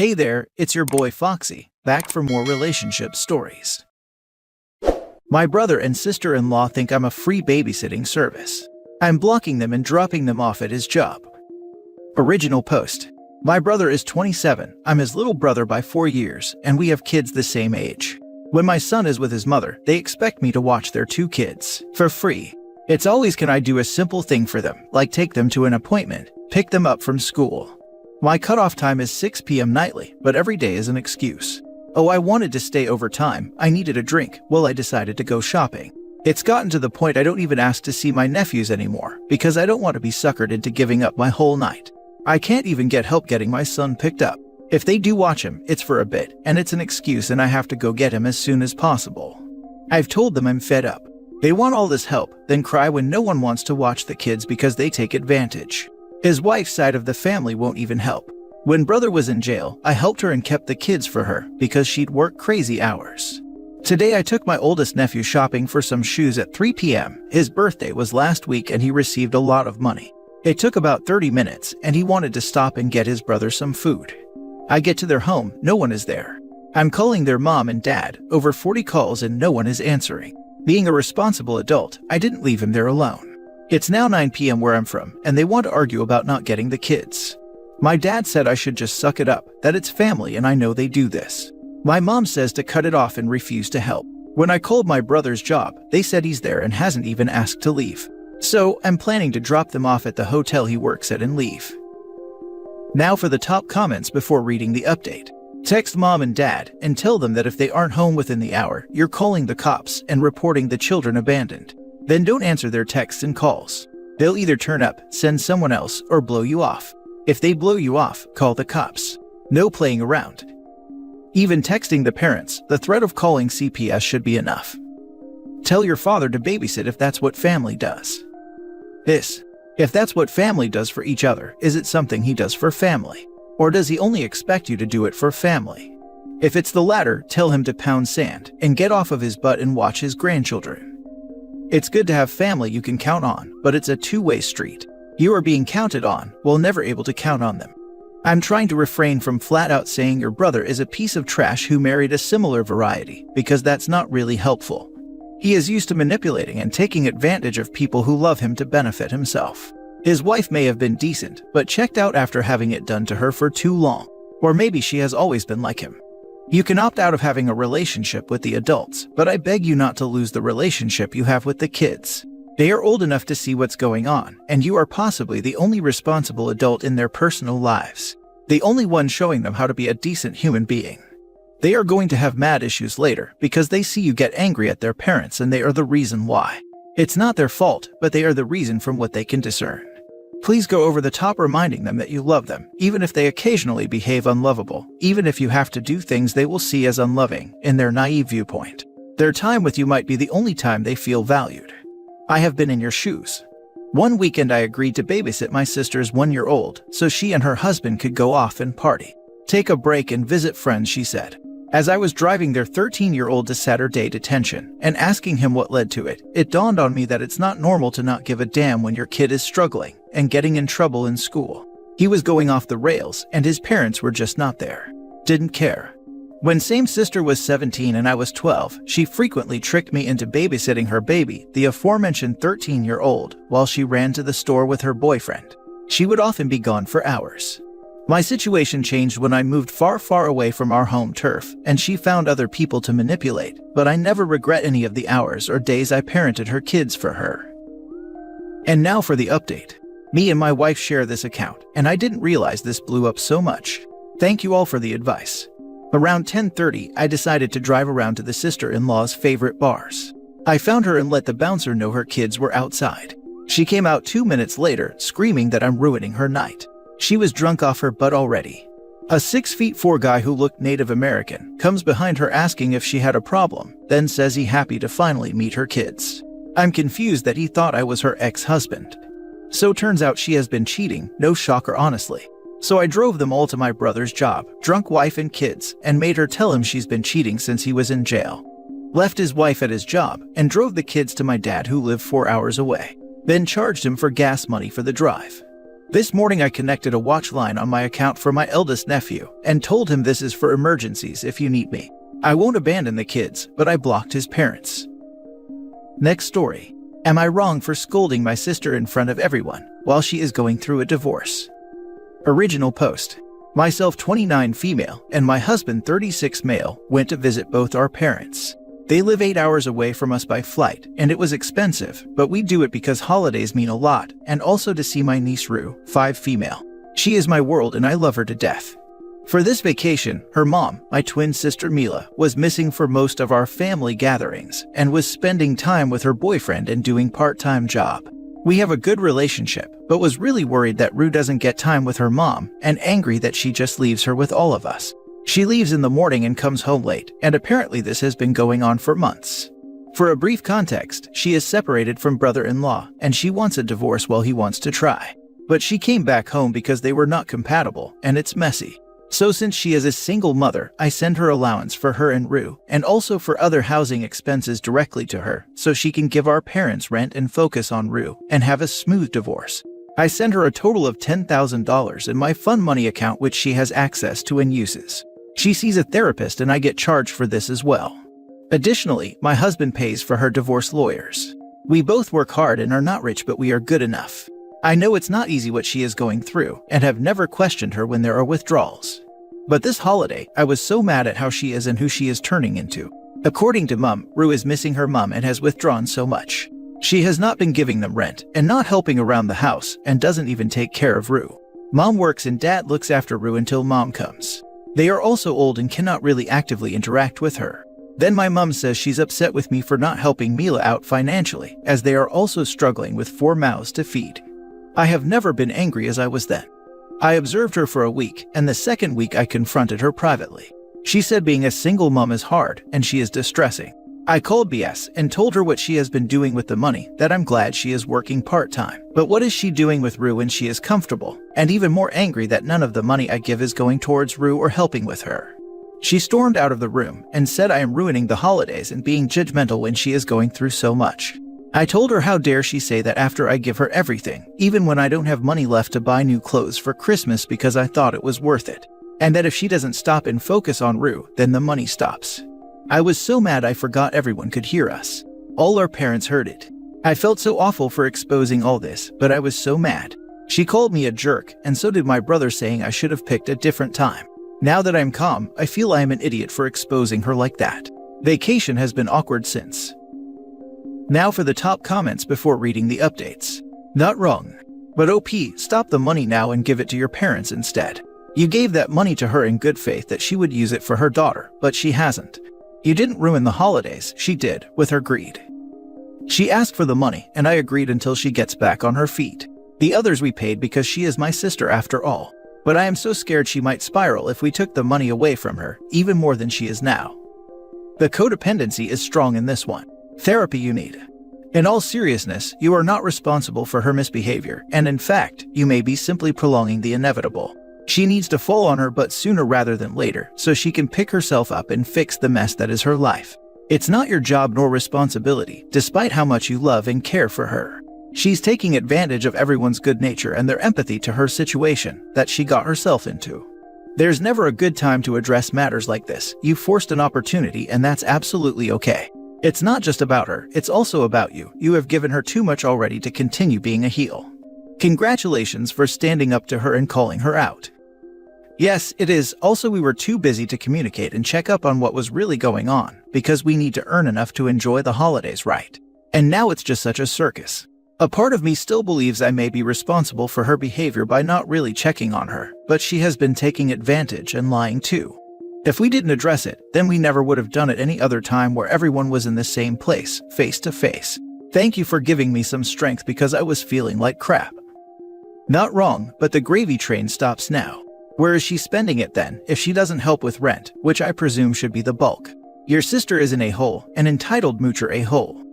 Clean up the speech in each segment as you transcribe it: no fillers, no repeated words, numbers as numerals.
Hey there, it's your boy Foxy, back for more relationship stories. My brother and sister-in-law think I'm a free babysitting service. I'm blocking them and dropping them off at his job. Original post. My brother is 27, I'm his little brother by 4 years, and we have kids the same age. When my son is with his mother, they expect me to watch their 2 kids, for free. It's always can I do a simple thing for them, like take them to an appointment, pick them up from school. My cutoff time is 6 p.m. nightly, but every day is an excuse. Oh, I wanted to stay over time, I needed a drink, well I decided to go shopping. It's gotten to the point I don't even ask to see my nephews anymore, because I don't want to be suckered into giving up my whole night. I can't even get help getting my son picked up. If they do watch him, it's for a bit, and it's an excuse and I have to go get him as soon as possible. I've told them I'm fed up. They want all this help, then cry when no one wants to watch the kids because they take advantage. His wife's side of the family won't even help. When brother was in jail, I helped her and kept the kids for her because she'd work crazy hours. Today I took my oldest nephew shopping for some shoes at 3 p.m. His birthday was last week and he received a lot of money. It took about 30 minutes and he wanted to stop and get his brother some food. I get to their home, no one is there. I'm calling their mom and dad, over 40 calls and no one is answering. Being a responsible adult, I didn't leave him there alone. It's now 9 p.m. where I'm from, and they want to argue about not getting the kids. My dad said I should just suck it up, that it's family and I know they do this. My mom says to cut it off and refuse to help. When I called my brother's job, they said he's there and hasn't even asked to leave. So, I'm planning to drop them off at the hotel he works at and leave. Now for the top comments before reading the update. Text mom and dad and tell them that if they aren't home within the hour, you're calling the cops and reporting the children abandoned. Then don't answer their texts and calls. They'll either turn up, send someone else, or blow you off. If they blow you off, call the cops. No playing around. Even texting the parents, the threat of calling CPS should be enough. Tell your father to babysit if that's what family does. If that's what family does for each other, is it something he does for family? Or does he only expect you to do it for family? If it's the latter, tell him to pound sand and get off of his butt and watch his grandchildren. It's good to have family you can count on, but it's a two-way street. You are being counted on, while never able to count on them. I'm trying to refrain from flat-out saying your brother is a piece of trash who married a similar variety, because that's not really helpful. He is used to manipulating and taking advantage of people who love him to benefit himself. His wife may have been decent, but checked out after having it done to her for too long. Or maybe she has always been like him. You can opt out of having a relationship with the adults, but I beg you not to lose the relationship you have with the kids. They are old enough to see what's going on, and you are possibly the only responsible adult in their personal lives. The only one showing them how to be a decent human being. They are going to have mad issues later because they see you get angry at their parents and they are the reason why. It's not their fault, but they are the reason from what they can discern. Please go over the top reminding them that you love them, even if they occasionally behave unlovable, even if you have to do things they will see as unloving, in their naive viewpoint. Their time with you might be the only time they feel valued. I have been in your shoes. One weekend I agreed to babysit my sister's 1-year-old, so she and her husband could go off and party. Take a break and visit friends, she said. As I was driving their 13-year-old to Saturday detention and asking him what led to it, it dawned on me that it's not normal to not give a damn when your kid is struggling and getting in trouble in school. He was going off the rails and his parents were just not there. Didn't care. When same sister was 17 and I was 12, she frequently tricked me into babysitting her baby, the aforementioned 13-year-old, while she ran to the store with her boyfriend. She would often be gone for hours. My situation changed when I moved far, far away from our home turf, and she found other people to manipulate, but I never regret any of the hours or days I parented her kids for her. And now for the update. Me and my wife share this account, and I didn't realize this blew up so much. Thank you all for the advice. Around 10:30, I decided to drive around to the sister-in-law's favorite bars. I found her and let the bouncer know her kids were outside. She came out 2 minutes later, screaming that I'm ruining her night. She was drunk off her butt already. A 6'4" guy who looked Native American comes behind her asking if she had a problem, then says he happy to finally meet her kids. I'm confused that he thought I was her ex-husband. So turns out she has been cheating, no shocker honestly. So I drove them all to my brother's job, drunk wife and kids, and made her tell him she's been cheating since he was in jail. Left his wife at his job, and drove the kids to my dad who lived 4 hours away. Then charged him for gas money for the drive. This morning I connected a watch line on my account for my eldest nephew and told him this is for emergencies if you need me. I won't abandon the kids, but I blocked his parents. Next story. Am I wrong for scolding my sister in front of everyone while she is going through a divorce? Original post. Myself 29 female and my husband 36 male went to visit both our parents. They live 8 hours away from us by flight and it was expensive, but we do it because holidays mean a lot and also to see my niece Rue, 5 female. She is my world and I love her to death. For this vacation, her mom, my twin sister Mila, was missing for most of our family gatherings and was spending time with her boyfriend and doing part-time job. We have a good relationship, but was really worried that Rue doesn't get time with her mom and angry that she just leaves her with all of us. She leaves in the morning and comes home late, and apparently this has been going on for months. For a brief context, she is separated from brother-in-law and she wants a divorce while he wants to try. But she came back home because they were not compatible and it's messy. So since she is a single mother, I send her allowance for her and Rue, and also for other housing expenses directly to her, so she can give our parents rent and focus on Rue, and have a smooth divorce. I send her a total of $10,000 in my fund money account which she has access to and uses. She sees a therapist and I get charged for this as well. Additionally, my husband pays for her divorce lawyers. We both work hard and are not rich but we are good enough. I know it's not easy what she is going through, and have never questioned her when there are withdrawals. But this holiday, I was so mad at how she is and who she is turning into. According to Mum, Rue is missing her mum and has withdrawn so much. She has not been giving them rent, and not helping around the house, and doesn't even take care of Rue. Mom works and Dad looks after Rue until Mom comes. They are also old and cannot really actively interact with her. Then my mum says she's upset with me for not helping Mila out financially, as they are also struggling with 4 mouths to feed. I have never been angry as I was then. I observed her for a week, and the second week I confronted her privately. She said being a single mom is hard, and she is distressing. I called BS and told her what she has been doing with the money, that I'm glad she is working part-time. But what is she doing with Rue when she is comfortable? And even more angry that none of the money I give is going towards Rue or helping with her. She stormed out of the room and said I am ruining the holidays and being judgmental when she is going through so much. I told her how dare she say that after I give her everything, even when I don't have money left to buy new clothes for Christmas because I thought it was worth it. And that if she doesn't stop and focus on Rue, then the money stops. I was so mad I forgot everyone could hear us. All our parents heard it. I felt so awful for exposing all this, but I was so mad. She called me a jerk, and so did my brother, saying I should have picked a different time. Now that I'm calm, I feel I am an idiot for exposing her like that. Vacation has been awkward since. Now for the top comments before reading the updates. Not wrong. But OP, stop the money now and give it to your parents instead. You gave that money to her in good faith that she would use it for her daughter, but she hasn't. You didn't ruin the holidays, she did, with her greed. She asked for the money, and I agreed until she gets back on her feet. The others we paid because she is my sister after all. But I am so scared she might spiral if we took the money away from her, even more than she is now. The codependency is strong in this one. Therapy you need. In all seriousness, you are not responsible for her misbehavior, and in fact, you may be simply prolonging the inevitable. She needs to fall on her butt sooner rather than later, so she can pick herself up and fix the mess that is her life. It's not your job nor responsibility, despite how much you love and care for her. She's taking advantage of everyone's good nature and their empathy to her situation that she got herself into. There's never a good time to address matters like this. You forced an opportunity, and that's absolutely okay. It's not just about her, it's also about you. You have given her too much already to continue being a heel. Congratulations for standing up to her and calling her out. Yes, it is. Also, we were too busy to communicate and check up on what was really going on, because we need to earn enough to enjoy the holidays, right? And now it's just such a circus. A part of me still believes I may be responsible for her behavior by not really checking on her, but she has been taking advantage and lying too. If we didn't address it, then we never would have done it any other time where everyone was in the same place, face to face. Thank you for giving me some strength because I was feeling like crap. Not wrong, but the gravy train stops now. Where is she spending it then, if she doesn't help with rent, which I presume should be the bulk? Your sister is an a-hole, an entitled moocher a-hole.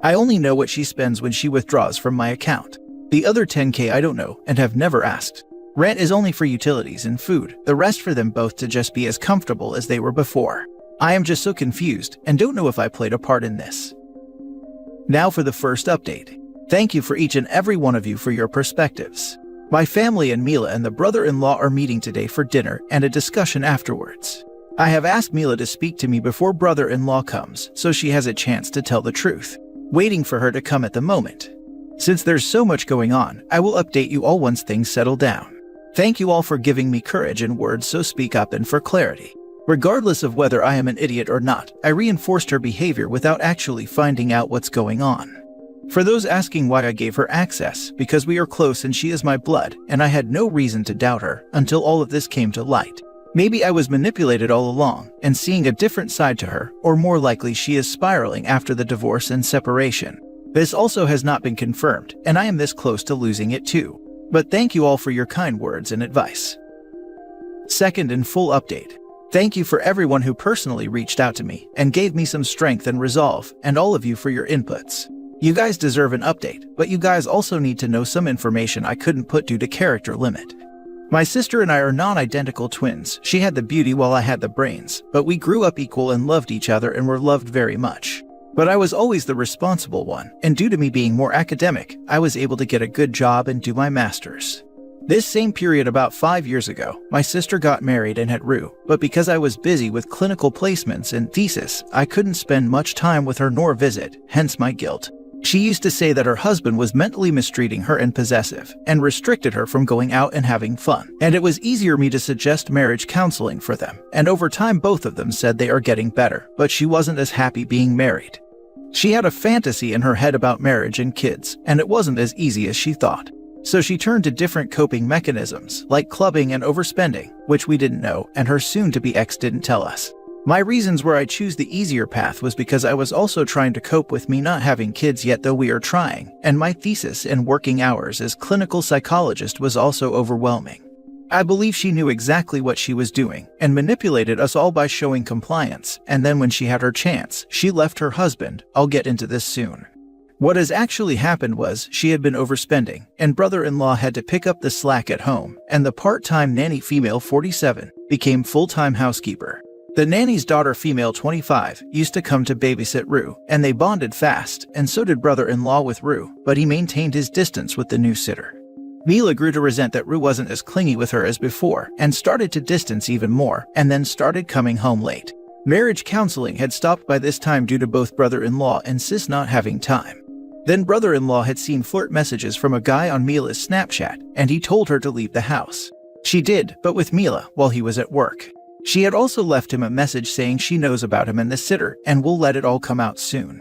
I only know what she spends when she withdraws from my account. The other $10K I don't know and have never asked. Rent is only for utilities and food, the rest for them both to just be as comfortable as they were before. I am just so confused and don't know if I played a part in this. Now for the first update. Thank you for each and every one of you for your perspectives. My family and Mila and the brother-in-law are meeting today for dinner and a discussion afterwards. I have asked Mila to speak to me before brother-in-law comes, so she has a chance to tell the truth. Waiting for her to come at the moment. Since there's so much going on, I will update you all once things settle down. Thank you all for giving me courage and words, so speak up and for clarity. Regardless of whether I am an idiot or not, I reinforced her behavior without actually finding out what's going on. For those asking why I gave her access, because we are close and she is my blood, and I had no reason to doubt her until all of this came to light. Maybe I was manipulated all along and seeing a different side to her, or more likely she is spiraling after the divorce and separation. This also has not been confirmed, and I am this close to losing it too. But thank you all for your kind words and advice. Second and full update. Thank you for everyone who personally reached out to me and gave me some strength and resolve, and all of you for your inputs. You guys deserve an update, but you guys also need to know some information I couldn't put due to character limit. My sister and I are non-identical twins. She had the beauty while I had the brains, but we grew up equal and loved each other and were loved very much. But I was always the responsible one, and due to me being more academic, I was able to get a good job and do my master's. This same period about 5 years ago, my sister got married and had Rue, but because I was busy with clinical placements and thesis, I couldn't spend much time with her nor visit, hence my guilt. She used to say that her husband was mentally mistreating her and possessive, and restricted her from going out and having fun. And it was easier me to suggest marriage counseling for them, and over time both of them said they are getting better, but she wasn't as happy being married. She had a fantasy in her head about marriage and kids, and it wasn't as easy as she thought. So she turned to different coping mechanisms, like clubbing and overspending, which we didn't know, and her soon-to-be ex didn't tell us. My reasons where I choose the easier path was because I was also trying to cope with me not having kids yet, though we are trying, and my thesis and working hours as clinical psychologist was also overwhelming. I believe she knew exactly what she was doing and manipulated us all by showing compliance, and then when she had her chance, she left her husband. I'll get into this soon. What has actually happened was she had been overspending, and brother-in-law had to pick up the slack at home, and the part-time nanny, female 47, became full-time housekeeper. The nanny's daughter, female 25, used to come to babysit Rue, and they bonded fast, and so did brother-in-law with Rue, but he maintained his distance with the new sitter. Mila grew to resent that Rue wasn't as clingy with her as before, and started to distance even more, and then started coming home late. Marriage counseling had stopped by this time due to both brother-in-law and sis not having time. Then brother-in-law had seen flirt messages from a guy on Mila's Snapchat, and he told her to leave the house. She did, but with Mila, while he was at work. She had also left him a message saying she knows about him and the sitter, and will let it all come out soon.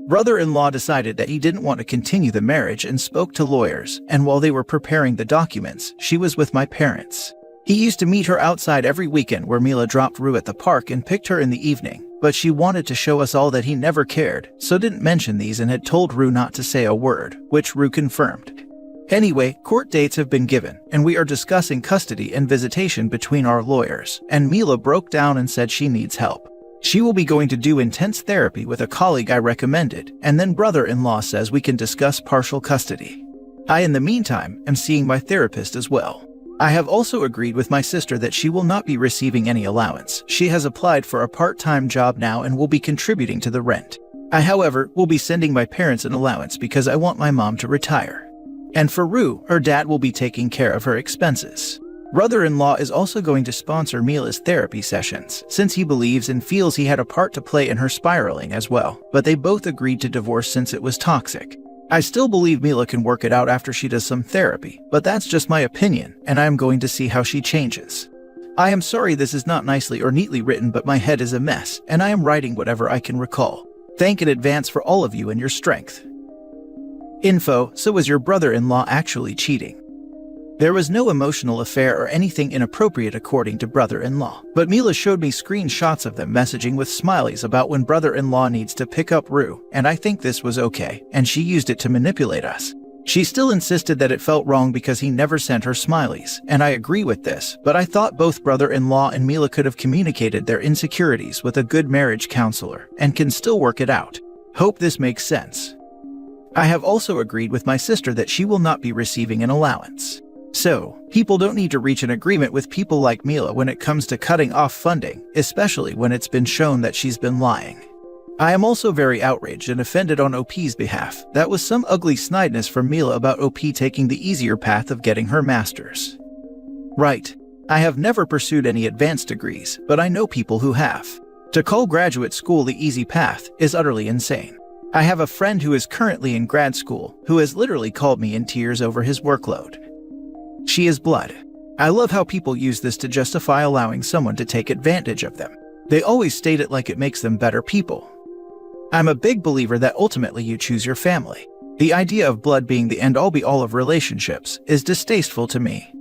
Brother-in-law decided that he didn't want to continue the marriage and spoke to lawyers, and while they were preparing the documents, she was with my parents. He used to meet her outside every weekend where Mila dropped Rue at the park and picked her in the evening, but she wanted to show us all that he never cared, so didn't mention these and had told Rue not to say a word, which Rue confirmed. Anyway, court dates have been given, and we are discussing custody and visitation between our lawyers, and Mila broke down and said she needs help. She will be going to do intense therapy with a colleague I recommended, and then brother-in-law says we can discuss partial custody. I, in the meantime, am seeing my therapist as well. I have also agreed with my sister that she will not be receiving any allowance. She has applied for a part-time job now and will be contributing to the rent. I, however, will be sending my parents an allowance because I want my mom to retire. And for Rue, her dad will be taking care of her expenses. Brother-in-law is also going to sponsor Mila's therapy sessions, since he believes and feels he had a part to play in her spiraling as well, but they both agreed to divorce since it was toxic. I still believe Mila can work it out after she does some therapy, but that's just my opinion, and I am going to see how she changes. I am sorry this is not nicely or neatly written, but my head is a mess, and I am writing whatever I can recall. Thank in advance for all of you and your strength. Info: so was your brother-in-law actually cheating? There was no emotional affair or anything inappropriate according to brother-in-law, but Mila showed me screenshots of them messaging with smileys about when brother-in-law needs to pick up Rue, and I think this was okay, and she used it to manipulate us. She still insisted that it felt wrong because he never sent her smileys, and I agree with this, but I thought both brother-in-law and Mila could have communicated their insecurities with a good marriage counselor, and can still work it out. Hope this makes sense. I have also agreed with my sister that she will not be receiving an allowance. So, people don't need to reach an agreement with people like Mila when it comes to cutting off funding, especially when it's been shown that she's been lying. I am also very outraged and offended on OP's behalf. That was some ugly snideness from Mila about OP taking the easier path of getting her master's. Right. I have never pursued any advanced degrees, but I know people who have. To call graduate school the easy path is utterly insane. I have a friend who is currently in grad school who has literally called me in tears over his workload. She is blood. I love how people use this to justify allowing someone to take advantage of them. They always state it like it makes them better people. I'm a big believer that ultimately you choose your family. The idea of blood being the end-all be-all of relationships is distasteful to me.